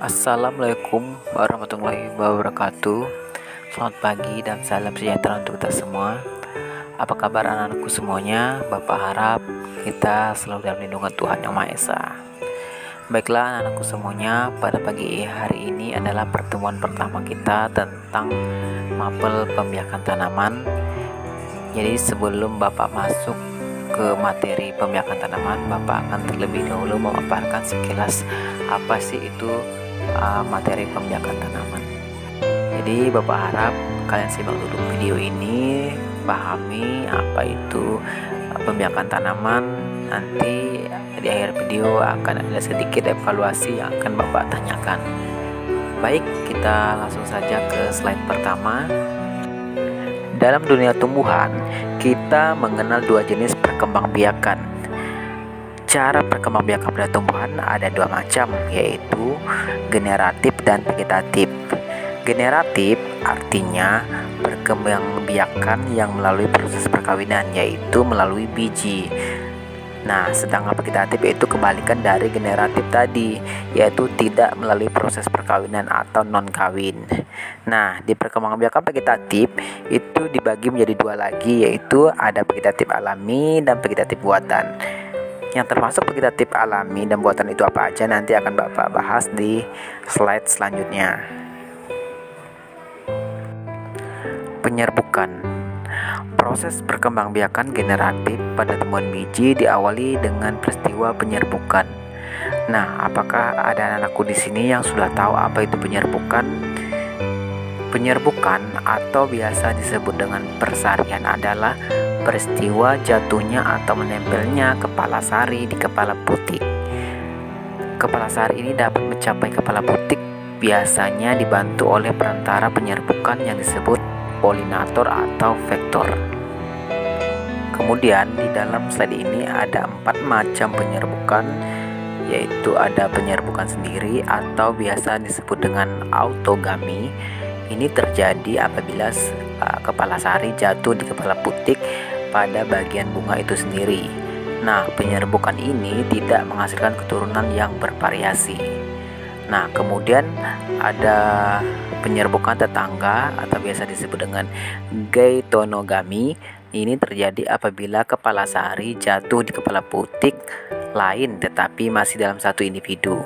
Assalamualaikum warahmatullahi wabarakatuh. Selamat pagi dan salam sejahtera untuk kita semua. Apa kabar anak-anakku semuanya? Bapak harap kita selalu dalam lindungan Tuhan Yang Maha Esa. Baiklah anak-anakku semuanya, pada pagi hari ini adalah pertemuan pertama kita tentang mapel pembiakan tanaman. Jadi sebelum Bapak masuk ke materi pembiakan tanaman, Bapak akan terlebih dahulu memaparkan sekilas apa sih itu materi pembiakan tanaman. Jadi Bapak harap kalian simak dulu video ini, pahami apa itu pembiakan tanaman. Nanti di akhir video akan ada sedikit evaluasi yang akan Bapak tanyakan. Baik, kita langsung saja ke slide pertama. Dalam dunia tumbuhan, kita mengenal dua jenis perkembangbiakan. Cara perkembangbiakan pada tumbuhan ada dua macam, yaitu generatif dan vegetatif. Generatif artinya perkembangbiakan yang melalui proses perkawinan, yaitu melalui biji. Nah, sedangkan vegetatif itu kebalikan dari generatif tadi, yaitu tidak melalui proses perkawinan atau non-kawin. Nah, di perkembangbiakan vegetatif itu dibagi menjadi dua lagi, yaitu ada vegetatif alami dan vegetatif buatan. Yang termasuk vegetatif alami dan buatan itu apa aja nanti akan Bapak bahas di slide selanjutnya. Penyerbukan. Proses perkembangbiakan generatif pada tumbuhan biji diawali dengan peristiwa penyerbukan. Nah, apakah ada anakku di sini yang sudah tahu apa itu penyerbukan? Penyerbukan atau biasa disebut dengan persarian adalah peristiwa jatuhnya atau menempelnya kepala sari di kepala putik. Kepala sari ini dapat mencapai kepala putik biasanya dibantu oleh perantara penyerbukan yang disebut polinator atau vektor. Kemudian di dalam slide ini ada 4 macam penyerbukan, yaitu ada penyerbukan sendiri atau biasa disebut dengan autogami. Ini terjadi apabila kepala sari jatuh di kepala putik pada bagian bunga itu sendiri. Nah, penyerbukan ini tidak menghasilkan keturunan yang bervariasi. Nah, kemudian ada penyerbukan tetangga atau biasa disebut dengan geitonogami. Ini terjadi apabila kepala sari jatuh di kepala putik lain tetapi masih dalam satu individu.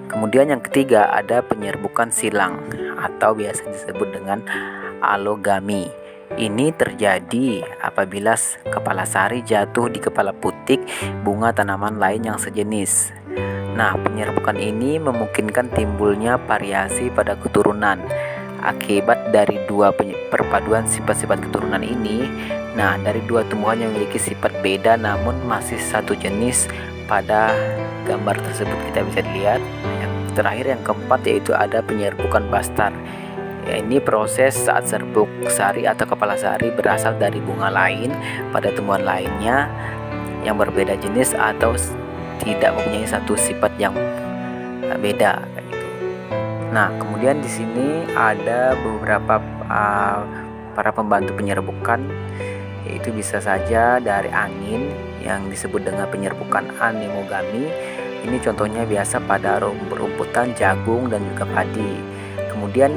Kemudian yang ketiga ada penyerbukan silang atau biasa disebut dengan alogami. Ini terjadi apabila kepala sari jatuh di kepala putik bunga tanaman lain yang sejenis. Nah, penyerbukan ini memungkinkan timbulnya variasi pada keturunan akibat dari dua perpaduan sifat-sifat keturunan ini. Nah, dari dua tumbuhan yang memiliki sifat beda namun masih satu jenis pada gambar tersebut kita bisa dilihat. Yang terakhir yang keempat yaitu ada penyerbukan bastar. Ya, ini proses saat serbuk sari atau kepala sari berasal dari bunga lain pada tumbuhan lainnya yang berbeda jenis atau tidak mempunyai satu sifat yang beda gitu. Nah, kemudian di sini ada beberapa para pembantu penyerbukan, yaitu bisa saja dari angin yang disebut dengan penyerbukan anemogami. Ini contohnya biasa pada rumputan jagung dan juga padi. Kemudian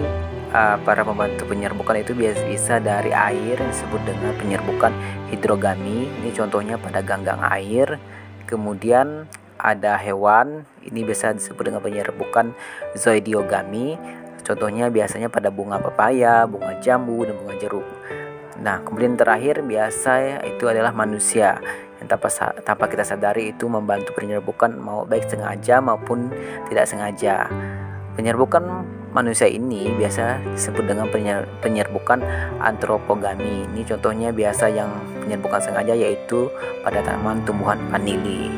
para pembantu penyerbukan itu bisa dari air yang disebut dengan penyerbukan hidrogami. Ini contohnya pada ganggang air. Kemudian ada hewan, ini bisa disebut dengan penyerbukan zoidiogami. Contohnya biasanya pada bunga pepaya, bunga jambu, dan bunga jeruk. Nah, kemudian terakhir biasa itu adalah manusia yang tanpa kita sadari itu membantu penyerbukan mau baik sengaja maupun tidak sengaja. Penyerbukan manusia ini biasa disebut dengan penyerbukan antropogami. Ini contohnya biasa yang penyerbukan sengaja yaitu pada tanaman tumbuhan vanili.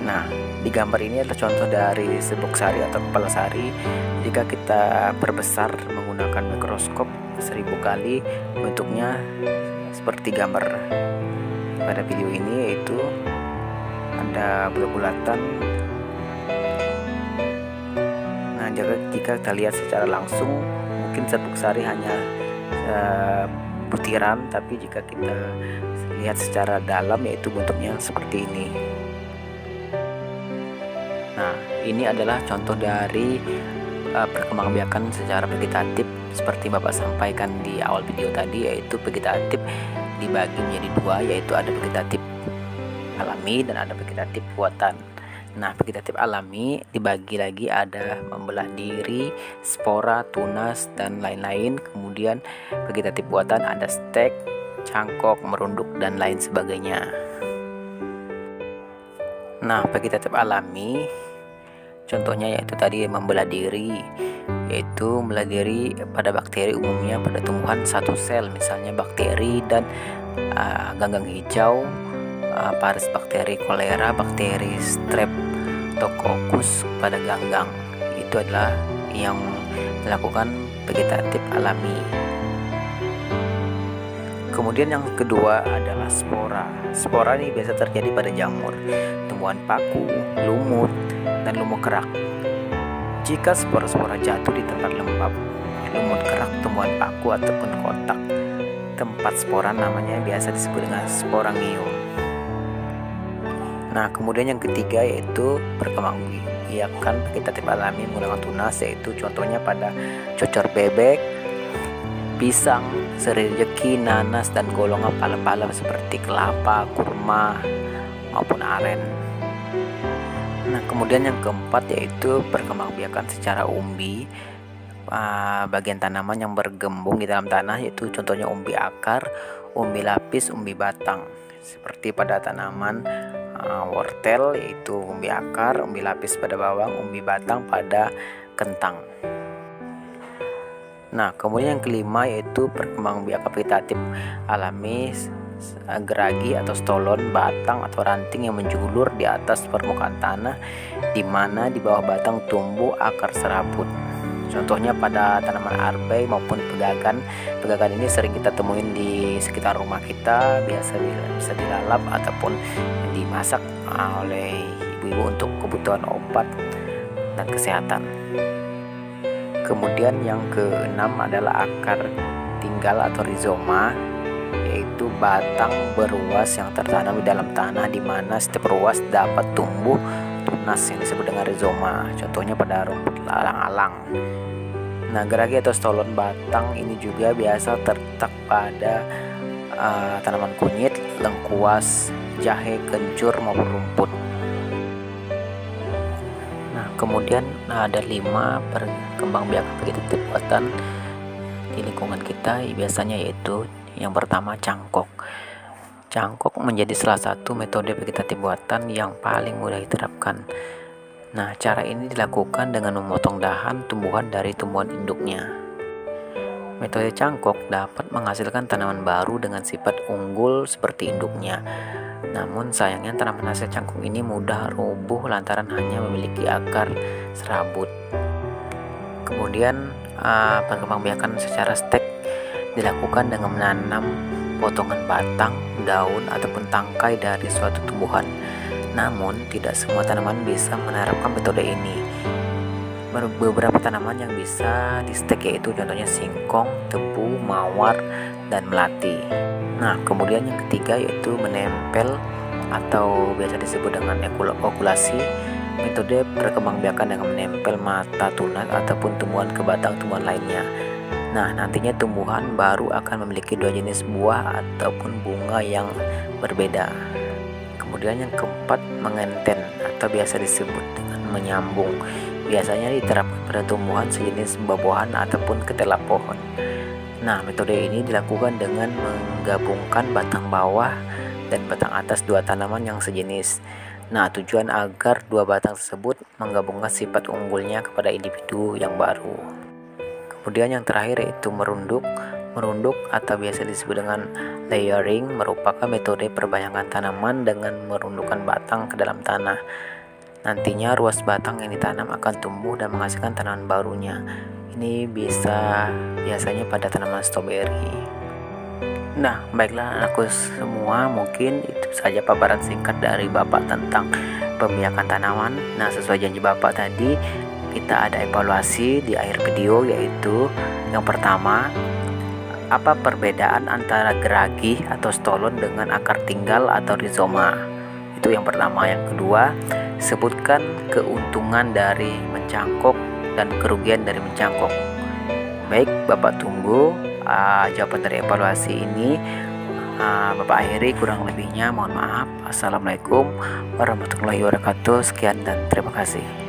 Nah, di gambar ini adalah contoh dari serbuk sari atau kepala sari. Jika kita perbesar menggunakan mikroskop 1000 kali, bentuknya seperti gambar pada video ini, yaitu ada bulat-bulatan. Nah, jika kita lihat secara langsung mungkin serbuk sari hanya butiran, tapi jika kita lihat secara dalam yaitu bentuknya seperti ini. Nah, ini adalah contoh dari perkembangbiakan secara vegetatif seperti Bapak sampaikan di awal video tadi, yaitu vegetatif dibagi menjadi dua, yaitu ada vegetatif alami dan ada vegetatif buatan. Nah, vegetatif alami dibagi lagi ada membelah diri, spora, tunas, dan lain-lain. Kemudian vegetatif buatan ada stek, cangkok, merunduk, dan lain sebagainya. Nah, vegetatif alami contohnya yaitu tadi membelah diri, yaitu membelah diri pada bakteri umumnya pada tumbuhan satu sel, misalnya bakteri dan ganggang hijau, paris bakteri kolera, bakteri streptococcus pada ganggang. Itu adalah yang melakukan vegetatif alami. Kemudian yang kedua adalah spora. Spora ini biasa terjadi pada jamur, tumbuhan paku, lumut, dan lumut kerak. Jika spora-spora jatuh di tempat lembab, lumut kerak, tumbuhan paku, ataupun kotak tempat spora, namanya biasa disebut dengan sporangium. Nah, kemudian yang ketiga yaitu perkembangbiakan vegetatif alami menggunakan tunas, yaitu contohnya pada cocor bebek, pisang, serai rejeki, nanas, dan golongan pala-pala seperti kelapa, kurma, maupun aren. Nah, kemudian yang keempat yaitu perkembangbiakan secara umbi bagian tanaman yang bergembung di dalam tanah, yaitu contohnya umbi akar, umbi lapis, umbi batang. Seperti pada tanaman wortel, yaitu umbi akar, umbi lapis pada bawang, umbi batang pada kentang. Nah, kemudian yang kelima yaitu perkembangbiakan vegetatif alami geragi atau stolon, batang atau ranting yang menjulur di atas permukaan tanah, di mana di bawah batang tumbuh akar serabut. Contohnya pada tanaman arbei maupun pegagan. Pegagan ini sering kita temuin di sekitar rumah kita, biasa bisa dilalap ataupun dimasak oleh ibu-ibu untuk kebutuhan obat dan kesehatan. Kemudian yang keenam adalah akar tinggal atau rizoma, yaitu batang beruas yang tertanam di dalam tanah, di mana setiap ruas dapat tumbuh tunas yang disebut dengan rizoma. Contohnya pada rumput alang-alang. Nah, geragi atau stolon batang ini juga biasa terletak pada tanaman kunyit, lengkuas, jahe, kencur maupun rumput. Nah, kemudian ada 5 perkembangbiakan vegetatif buatan di lingkungan kita biasanya, yaitu yang pertama cangkok. Cangkok menjadi salah satu metode vegetatif buatan yang paling mudah diterapkan. Nah, cara ini dilakukan dengan memotong dahan tumbuhan dari tumbuhan induknya. Metode cangkok dapat menghasilkan tanaman baru dengan sifat unggul seperti induknya. Namun sayangnya tanaman hasil cangkok ini mudah rubuh lantaran hanya memiliki akar serabut. Kemudian perkembangbiakan secara stek dilakukan dengan menanam potongan batang, daun, ataupun tangkai dari suatu tumbuhan. Namun tidak semua tanaman bisa menerapkan metode ini. Beberapa tanaman yang bisa di stek yaitu contohnya singkong, tebu, mawar, dan melati. Nah, kemudian yang ketiga yaitu menempel atau biasa disebut dengan okulasi. Metode perkembangbiakan dengan menempel mata tunas ataupun tumbuhan ke batang tumbuhan lainnya. Nah, nantinya tumbuhan baru akan memiliki 2 jenis buah ataupun bunga yang berbeda. Kemudian yang keempat mengenten atau biasa disebut dengan menyambung. Biasanya diterapkan pada tumbuhan sejenis buah-buahan ataupun ketela pohon. Nah, metode ini dilakukan dengan menggabungkan batang bawah dan batang atas 2 tanaman yang sejenis. Nah, tujuan agar 2 batang tersebut menggabungkan sifat unggulnya kepada individu yang baru. Kemudian yang terakhir yaitu merunduk. Merunduk atau biasa disebut dengan layering merupakan metode perbanyakan tanaman dengan merundukkan batang ke dalam tanah. Nantinya ruas batang yang ditanam akan tumbuh dan menghasilkan tanaman barunya. Ini biasanya pada tanaman stroberi. Nah, baiklah anakku semua, mungkin itu saja paparan singkat dari Bapak tentang pembiakan tanaman. Nah, sesuai janji Bapak tadi, kita ada evaluasi di akhir video, yaitu yang pertama, apa perbedaan antara geragi atau stolon dengan akar tinggal atau rizoma? Itu yang pertama. Yang kedua, Sebutkan keuntungan dari mencangkok dan kerugian dari mencangkok. Baik, Bapak tunggu jawaban dari evaluasi ini. Bapak akhiri, kurang lebihnya mohon maaf. Assalamualaikum warahmatullahi wabarakatuh. Sekian dan terima kasih.